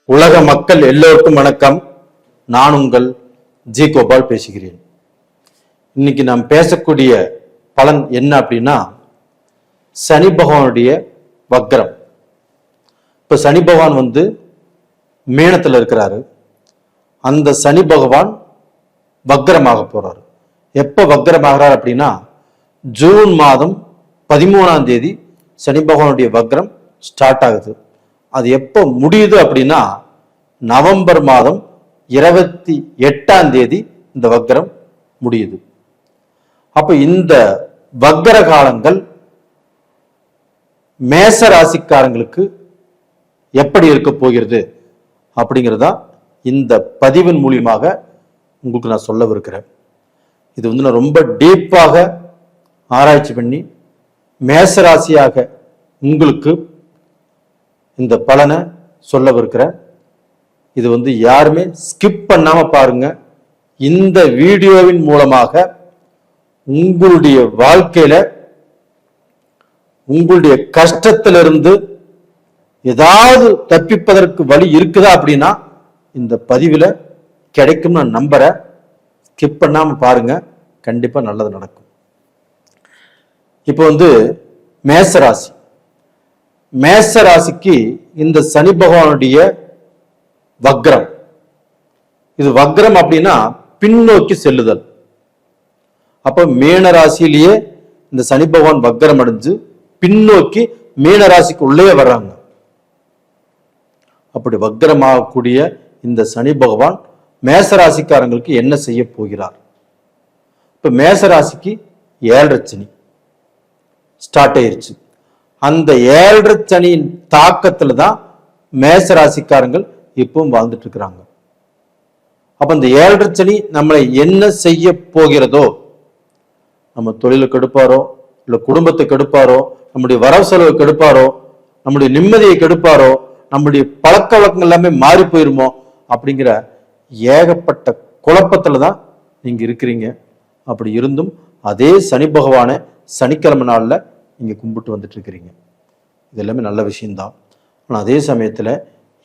உலக மக்கள் எல்லோருக்கும் வணக்கம். நான் உங்கள் ஜி கோபால் பேசுகிறேன். இன்னைக்கு நாம் பேசக்கூடிய பலன் என்ன அப்படின்னா, சனி பகவானுடைய வக்ரம். இப்ப சனி பகவான் மீனத்துல இருக்கிறாரு. அந்த சனி பகவான் வக்ரமாக போறாரு. எப்ப வக்ரமாகிறார் அப்படின்னா, ஜூன் மாதம் 13ஆம் தேதி சனி பகவானுடைய வக்ரம் ஸ்டார்ட் ஆகுது. அது எப்போ முடியுது அப்படின்னா, நவம்பர் மாதம் 28ஆம் தேதி இந்த வக்ரம் முடியுது. அப்ப இந்த வக்ர காலங்கள் மேச ராசிக்காரங்களுக்கு எப்படி இருக்க போகிறது அப்படிங்கிறதா இந்த பதிவின் மூலியமாக உங்களுக்கு நான் சொல்லவிருக்கிறேன். இது நான் ரொம்ப டீப்பாக ஆராய்ச்சி பண்ணி மேசராசியாக உங்களுக்கு இந்த பலனை சொல்லவிருக்கிறேன். இது யாருமே ஸ்கிப் பண்ணாம பாருங்க. இந்த வீடியோவின் மூலமாக உங்களுடைய வாழ்க்கையில உங்களுடைய கஷ்டத்திலிருந்து ஏதாவது தப்பிப்பதற்கு வழி இருக்குதா அப்படின்னா இந்த பதிவுல கிடைக்கும் நான் நம்புறேன். ஸ்கிப் பண்ணாம பாருங்க, கண்டிப்பா நல்லது நடக்கும். இப்போ மேசராசி. மேசராசிக்கு இந்த சனி பகவானுடைய வக்ரம். இது வக்ரம் அப்படின்னா பின்னோக்கி செல்லுதல். அப்ப மீன ராசியிலேயே இந்த சனி பகவான் வக்ரம் அடைஞ்சு பின்னோக்கி மீன ராசிக்கு உள்ளே வர்றாங்க. அப்படி வக்ரமாகக்கூடிய இந்த சனி பகவான் மேசராசிக்காரங்களுக்கு என்ன செய்ய போகிறார்? இப்ப மேசராசிக்கு 7.5 சனி ஸ்டார்ட் ஆயிருச்சு. அந்த 7.5 சனியின் தாக்கத்துல தான் மேசராசிக்காரங்கள் இப்பவும் வாழ்ந்துட்டு இருக்கிறாங்க. அப்ப இந்த 7.5 சனி நம்மளை என்ன செய்ய போகிறதோ, நம்ம தொழிலை கெடுப்பாரோ, இல்ல குடும்பத்தை கெடுப்பாரோ, நம்முடைய வரவு செலவு கெடுப்பாரோ, நம்முடைய நிம்மதியை கெடுப்பாரோ, நம்முடைய பழக்க வழக்கங்கள் எல்லாமே மாறி போயிருமோ அப்படிங்கிற ஏகப்பட்ட குழப்பத்துலதான் நீங்க இருக்கிறீங்க. அப்படி இருந்தும் அதே சனி பகவான சனிக்கிழமை நாள்ல நீங்க கும்பிட்டு வந்துட்டு இருக்கிறீங்க. இது எல்லாமே நல்ல விஷயம்தான். ஆனா அதே சமயத்துல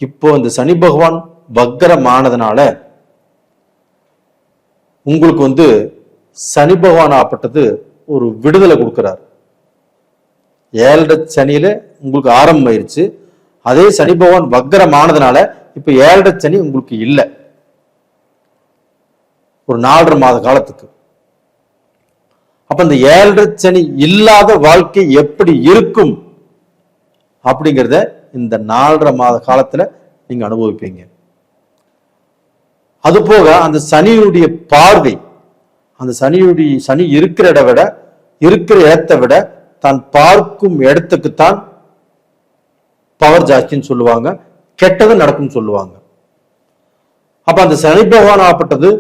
இப்போ இந்த சனி பகவான் வக்ரமானதுனால உங்களுக்கு சனி பகவான் ஆப்பட்டது ஒரு விடுதலை கொடுக்கிறார். 7.5 சனியில உங்களுக்கு ஆரம்பம் ஆயிருச்சு. அதே சனி பகவான் வக்ரமானதுனால இப்ப 7.5 சனி உங்களுக்கு இல்லை, ஒரு 4.5 மாத காலத்துக்கு. அப்ப இந்த 7.5 சனி இல்லாத வாழ்க்கை எப்படி இருக்கும் அப்படிங்கிறத இந்த 4.5 மாத காலத்துல நீங்க அனுபவிப்பீங்க. அது போக அந்த சனியுடைய பார்வை, அந்த சனி இருக்கிற இடத்தை விட தான் பார்க்கும் இடத்துக்குத்தான் பவர் ஜாஸ்தின்னு சொல்லுவாங்க, கெட்டது நடக்கும் சொல்லுவாங்க. அப்ப அந்த சனி பகவான் ஆப்பட்டது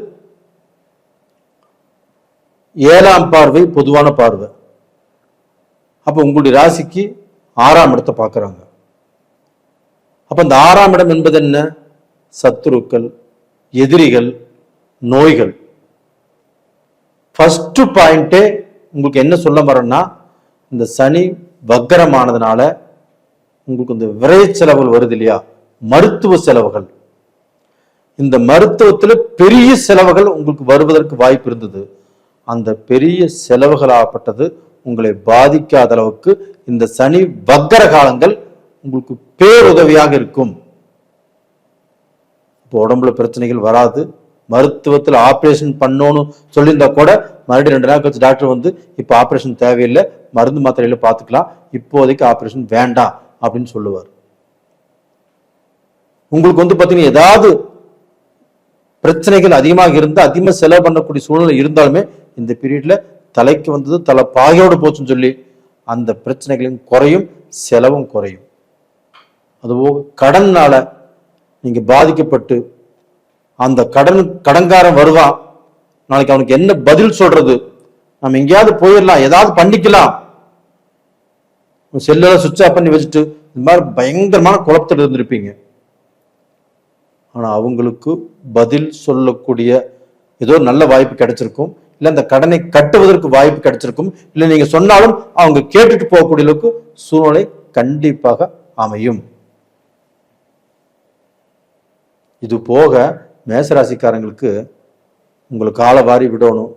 7ஆம் பார்வை, பொதுவான பார்வை. அப்ப உங்களுடைய ராசிக்கு 6ஆம் இடத்தை பார்க்கறாங்க. அப்ப இந்த 6ஆம் இடம் என்பது என்ன? சத்துருக்கள், எதிரிகள், நோய்கள். ஃபர்ஸ்ட் பாயிண்டே உங்களுக்கு என்ன சொல்ல வரேன்னா, இந்த சனி வக்ரமானதுனால உங்களுக்கு இந்த விரை செலவுகள் வருது இல்லையா, மருத்துவ செலவுகள். இந்த மருத்துவத்துல பெரிய செலவுகள் உங்களுக்கு வருவதற்கு வாய்ப்பு இருந்தது. அந்த பெரிய செலவுகளாகப்பட்டது உங்களை பாதிக்காத அளவுக்கு இந்த சனி வக்ர காலங்கள் உங்களுக்கு பேருதவியாக இருக்கும். இப்போ உடம்புல பிரச்சனைகள் வராது. மருத்துவத்தில் ஆபரேஷன் பண்ணணும் சொல்லியிருந்தா கூட மறுபடியும் 2 நாள் கழிச்சு டாக்டர் இப்ப ஆபரேஷன் தேவையில்லை, மருந்து மாத்திரையில பார்த்துக்கலாம், இப்போதைக்கு ஆபரேஷன் வேண்டாம் அப்படின்னு சொல்லுவார். உங்களுக்கு பாத்தீங்கன்னா ஏதாவது பிரச்சனைகள் அதிகமாக இருந்தா, அதிகமாக செலவு பண்ணக்கூடிய சூழ்நிலை இருந்தாலுமே இந்த பீரியட்ல தலைக்கு வந்தது தலை பாகையோடு போச்சுன்னு சொல்லி அந்த பிரச்சனைகளும் குறையும், செலவும் குறையும். அதுபோக கடன்னால நீங்க பாதிக்கப்பட்டு அந்த கடன்காரன் வருவான், நாளைக்கு அவனுக்கு என்ன பதில் சொல்றது, நம்ம எங்கேயாவது போயிடலாம், ஏதாவது பண்ணிக்கலாம், செல்லெல்லாம் சுவிட்ச் ஆஃப் பண்ணி வச்சுட்டு இந்த மாதிரி பயங்கரமான குழப்பத்தில் இருந்திருப்பீங்க. ஆனா அவங்களுக்கு பதில் சொல்லக்கூடிய ஏதோ நல்ல வாய்ப்பு கிடைச்சிருக்கும், இல்ல அந்த கடனை கட்டுவதற்கு வாய்ப்பு கிடைச்சிருக்கும், இல்ல நீங்க சொன்னாலும் அவங்க கேட்டுட்டு போகக்கூடிய அளவுக்கு சூழ்நிலை கண்டிப்பாக அமையும். இது போக மேசராசிக்காரங்களுக்கு உங்களுக்கு காலை வாரி விடணும்,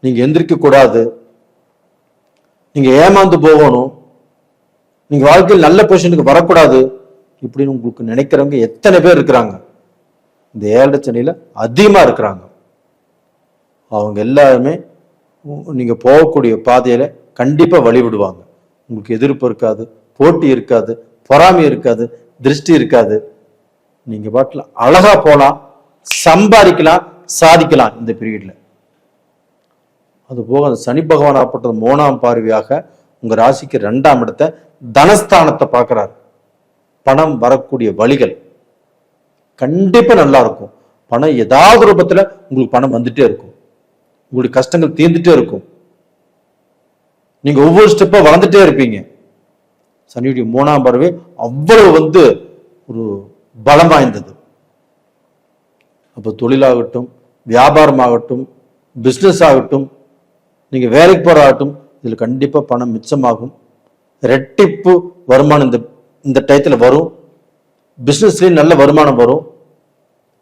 நீங்க எந்திரிக்க கூடாது, நீங்க ஏமாந்து போகணும், நீங்க வாழ்க்கையில் நல்ல பொசிஷனுக்கு வரக்கூடாது இப்படின்னு உங்களுக்கு நினைக்கிறவங்க எத்தனை பேர் இருக்கிறாங்க? இந்த 7 சனியில அதிகமா இருக்கிறாங்க. அவங்க எல்லாருமே நீங்க போகக்கூடிய பாதையில கண்டிப்பா வழிவிடுவாங்க. உங்களுக்கு எதிர்ப்பு இருக்காது, போட்டி இருக்காது, பொறாமை இருக்காது, திருஷ்டி இருக்காது. நீங்க பாட்டுல அழகா போலாம், சம்பாதிக்கலாம், சாதிக்கலாம் இந்த பீரியட்ல. அது போக அந்த சனி பகவான் ஆப்பட்டது 3ஆம் பார்வையாக உங்க ராசிக்கு 2ஆம் இடத்தை தனஸ்தானத்தை பார்க்கிறார். பணம் வரக்கூடிய வழிகள் கண்டிப்பா நல்லா இருக்கும். பணம் ஏதாவது ரூபத்துல உங்களுக்கு பணம் வந்துட்டே இருக்கும், உங்களுடைய கஷ்டங்கள் தீர்ந்துட்டே இருக்கும், நீங்க ஒவ்வொரு ஸ்டெப்பா வளர்ந்துட்டே இருப்பீங்க. சனியுடைய 3ஆம் பார்வை அவ்வளவு ஒரு பலம் வாய்ந்தது. அப்போ தொழிலாகட்டும், வியாபாரமாகட்டும், பிசினஸ் ஆகட்டும், நீங்க வேலைக்கு போறாகட்டும், இதுல கண்டிப்பா பணம் மிச்சமாகும். ரெட்டிப்பு வருமானம் இந்த டயத்துல வரும். பிசினஸ்லயும் நல்ல வருமானம் வரும்.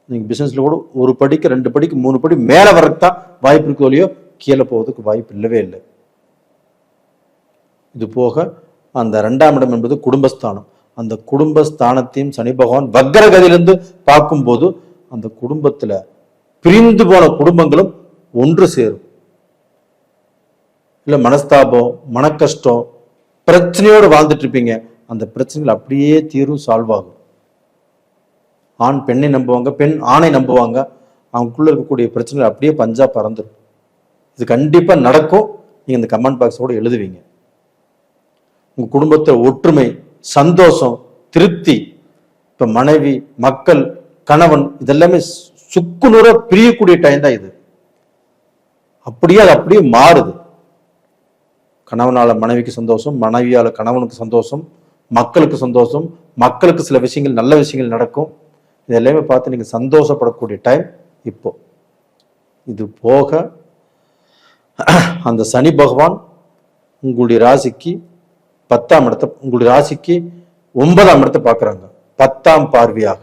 நீங்க பிசினஸ்ல கூட 1 படிக்கு 2 படிக்கு 3 படி மேல வரத்தான் வாய்ப்பு இருக்கோ இல்லையோ, கீழே போவதுக்கு வாய்ப்பு இல்லவே இல்லை. இது போக அந்த 2ஆம் இடம் என்பது குடும்பஸ்தானம். அந்த குடும்பஸ்தானத்தையும் சனி பகவான் வக்ரகதியிலிருந்து பார்க்கும்போது அந்த குடும்பத்துல பிரிந்து போன குடும்பங்களும் ஒன்று சேரும். இல்ல மனஸ்தாபம், மனக்கஷ்டம், பிரச்சனையோடு வாழ்ந்துட்டு இருப்பீங்க, அந்த பிரச்சனைகள் அப்படியே தீரும், சால்வ் ஆகும். ஆண் பெண்ணை நம்புவாங்க, பெண் ஆணை நம்புவாங்க, அவங்களுக்குள்ள இருக்கக்கூடிய பிரச்சனைகள் அப்படியே பஞ்சா பறந்துடும். இது கண்டிப்பா நடக்கும். நீங்க இந்த கமெண்ட் பாக்ஸோட எழுதுவீங்க. உங்க குடும்பத்துல ஒற்றுமை, சந்தோஷம், திருப்தி, இப்ப மனைவி, மக்கள், கணவன் இதெல்லாமே சுக்குநூற பிரியக்கூடிய டைம் தான் இது. அப்படியே அது அப்படியே மாறுது. கணவனால மனைவிக்கு சந்தோஷம், மனைவியால கணவனுக்கு சந்தோஷம், மக்களுக்கு சந்தோஷம், மக்களுக்கு சில விஷயங்கள் நல்ல விஷயங்கள் நடக்கும். இது எல்லாமே பார்த்து நீங்க சந்தோஷப்படக்கூடிய டைம் இப்போ. இது போக அந்த சனி பகவான் உங்களுடைய ராசிக்கு 10ஆம் இடத்தை, உங்களுடைய ராசிக்கு 9ஆம் இடத்தை பார்க்கிறாங்க 10ஆம் பார்வையாக.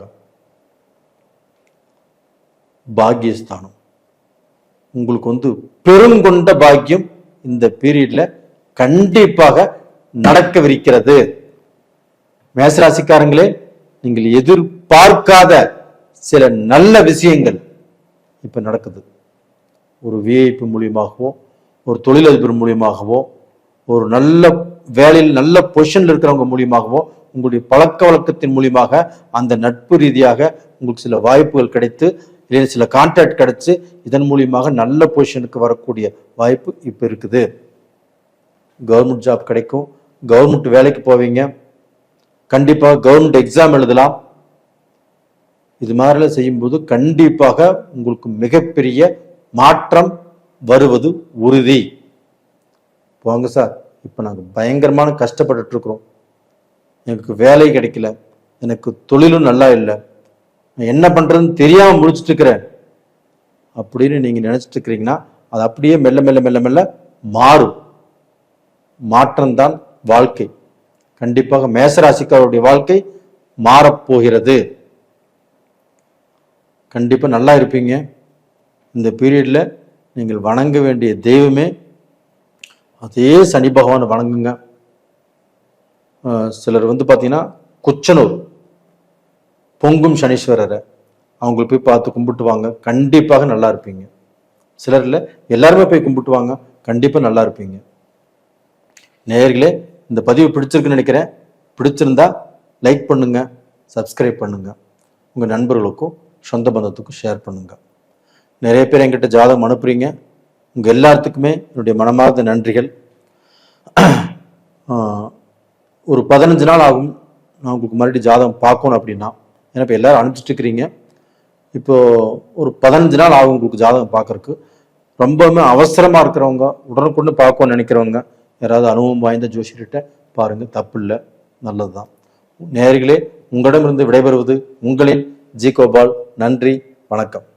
பாக்கியஸ்தானம். உங்களுக்கு பெருங்கொண்ட பாக்கியம் இந்த பீரியட்ல கண்டிப்பாக நடக்கவிருக்கிறது. மேசராசிக்காரங்களே, நீங்கள் எதிர்பார்க்காத சில நல்ல விஷயங்கள் இப்ப நடக்குது. ஒரு விஐபி மூலியமாகவோ, ஒரு தொழிலதிபர் மூலியமாகவோ, ஒரு நல்ல வேலையில் நல்ல பொசிஷன்ல இருக்கிறவங்க மூலியமாகவோ, உங்களுடைய பழக்க வழக்கத்தின் மூலியமாக, அந்த நட்பு ரீதியாக உங்களுக்கு சில வாய்ப்புகள் கிடைத்து, இல்லை சில கான்ட்ராக்ட் கிடைச்சு, இதன் மூலியமாக நல்ல பொசிஷனுக்கு வரக்கூடிய வாய்ப்பு இப்ப இருக்குது. கவர்மெண்ட் ஜாப் கிடைக்கும், கவர்மெண்ட் வேலைக்கு போவீங்க, கண்டிப்பாக கவர்மெண்ட் எக்ஸாம் எழுதலாம். இது மாதிரிலாம் செய்யும்போது கண்டிப்பாக உங்களுக்கு மிகப்பெரிய மாற்றம் வருவது உறுதி. போங்க சார், இப்போ நாங்கள் பயங்கரமான கஷ்டப்பட்டுட்டு இருக்கிறோம், எனக்கு வேலை கிடைக்கல, எனக்கு தொழிலும் நல்லா இல்லை, நான் என்ன பண்றதுன்னு தெரியாம முடிச்சுட்டு இருக்கிறேன் அப்படின்னு நீங்க நினைச்சிட்டு இருக்கிறீங்கன்னா, அது அப்படியே மெல்ல மெல்ல மெல்ல மெல்ல மாறும். மாற்றம்தான் வாழ்க்கை. கண்டிப்பாக மேசராசிக்காரருடைய வாழ்க்கை மாறப்போகிறது. கண்டிப்பா நல்லா இருப்பீங்க. இந்த பீரியட்ல நீங்கள் வணங்க வேண்டிய தெய்வமே அதே சனி பகவான் வணங்குங்க. சிலர் பார்த்தீங்கன்னா குச்சனூர் பொங்கும் சனீஸ்வரரை அவங்களை போய் பார்த்து கும்பிட்டு வாங்க, கண்டிப்பாக நல்லா இருப்பீங்க. சிலர் இல்லை, எல்லாருமே போய் கும்பிட்டு வாங்க, கண்டிப்பாக நல்லா இருப்பீங்க. நேயர்களே, இந்த பதிவு பிடிச்சிருக்குன்னு நினைக்கிறேன். பிடிச்சிருந்தா லைக் பண்ணுங்க, சப்ஸ்கிரைப் பண்ணுங்க, உங்க நண்பர்களுக்கும் சொந்த பந்தத்துக்கும் ஷேர் பண்ணுங்க. நிறைய பேர் என்கிட்ட ஜாதகம் அனுப்புறீங்க, உங்க எல்லாத்துக்குமே என்னுடைய மனமார்ந்த நன்றிகள். ஒரு 15 நாள் ஆகும் நான் உங்களுக்கு மறுபடியும் ஜாதகம் பார்க்கணும் அப்படின்னா. ஏன்னா இப்போ எல்லாரும் அனுப்பிச்சிட்டு இருக்கிறீங்க. இப்போ ஒரு 15 நாள் ஆகும் உங்களுக்கு ஜாதகம் பார்க்கறதுக்கு. ரொம்பவுமே அவசரமா இருக்கிறவங்க, உடனுக்குன்னு பார்க்கணும்னு நினைக்கிறவங்க, யாராவது அனுபவம் வாய்ந்த ஜோசியர்கிட்ட பாருங்க, தப்பு இல்லை, நல்லதுதான். நேயர்களே, உங்களிடமிருந்து விடைபெறுவது உங்களின் ஜி கோபால். நன்றி, வணக்கம்.